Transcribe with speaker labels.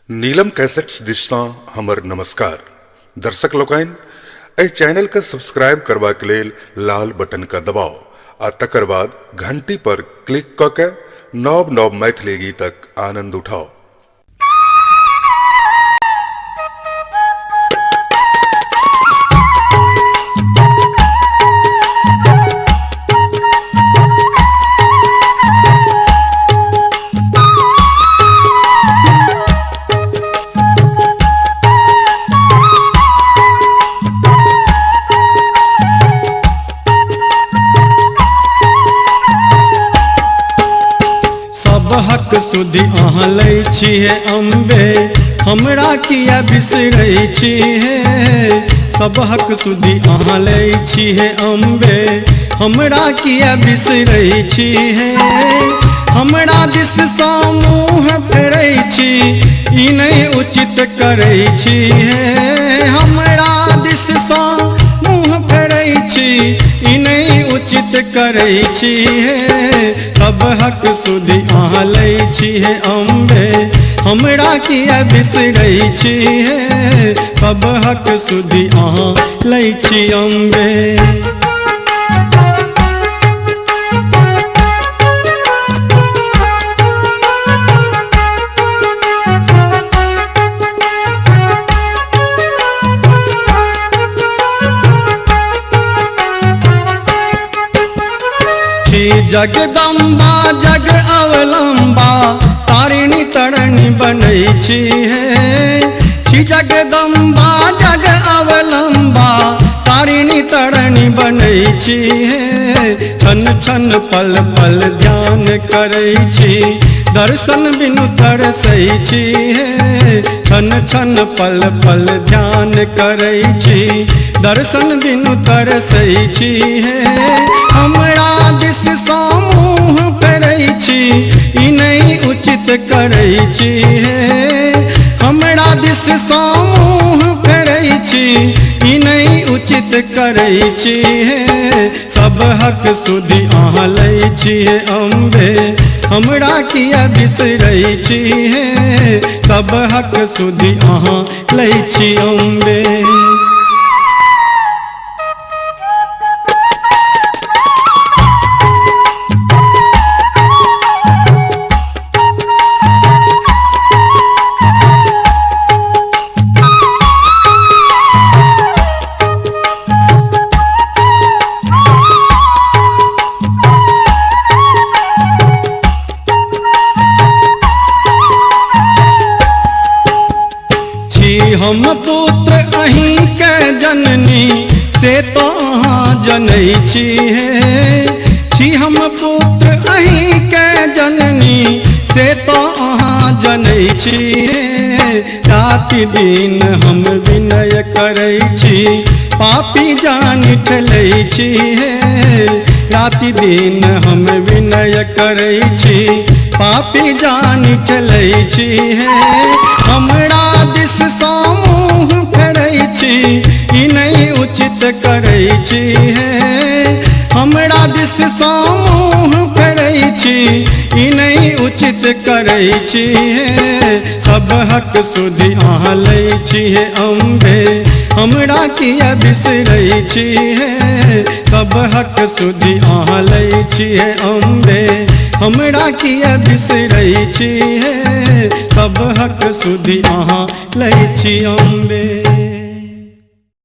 Speaker 1: नीलम cassettes दिशा हमर नमस्कार। दर्शक लोकन ए चैनल का सब्सक्राइब करवा के लेल लाल बटन का दबाओ आ तकर बाद घंटी पर क्लिक क के नव नव मैथिली गीतक आनंद उठाओ।
Speaker 2: हक सुधी अहाँ लै छी हे अम्बे, हमरा किया बिसरै छी हे। सब हक सुधी अहाँ लै छी हे अम्बे, हमरा किया बिसरै छी हे। हमरा दिस सँ मुँह फेरै छी, ई नहीं उचित करै छी हे। हमरा दिस सँ मुँह फेरै छी, ई नहीं उचित करै छी हे। सब हक सुधी अहाँ लै छी हे अम्बे, हमरा किया बिसरै छी हे। सब हक सुधी अहाँ लै छी अम्बे। जगदम्बा जग अवलंबा, तारिणी तरणि बनै छी हे। जगदम्बा जग अवलंबा, तारिणी तरणि बनै छी हे। छन छन पल पल ध्यान करै छी, दर्शन बिनु तरसै छी हे। छन छन पल पल ध्यान करै छी, दर्शन बिनु तरसै छी हे। हमरा दिस सँ मुँह फेरै छी, ई नहीं उचित करै छी हे। हमरा दिस सँ मुँह फेरै छी, ई नहीं उचित करै छी हे। सब हक सुधी अहाँ लै छी हे अम्बे, हमरा किया बिसरै छी हे। सब हक सुधी अहाँ लै छी अम्बे। हम पुत्र अहीं के जननी, से तो अहाँ जनै छी हे। हम पुत्र अहीं के जननी, से तो अहाँ जनै छी हे। राति दिन हम विनय करै छी, पापी जान ठलै छी हे। राति दिन हम विनय करै छी, पापी जान ठलै छी हे। हमरा दिस सँ मुँह फेरै छी, ई नहीं उचित करै छी हे। हमरा दिस सँ मुँह फेरै छी, ई नहीं उचित करै छी हे। सब हक सुधी अहाँ लै छी हे अम्बे, हमरा किया बिसरै छी हे। सब हक सुधी अहाँ लै छी हे अम्बे, हमरा किया बिसरै छी हे। सब हक सुधी अहाँ लै छी अम्बे।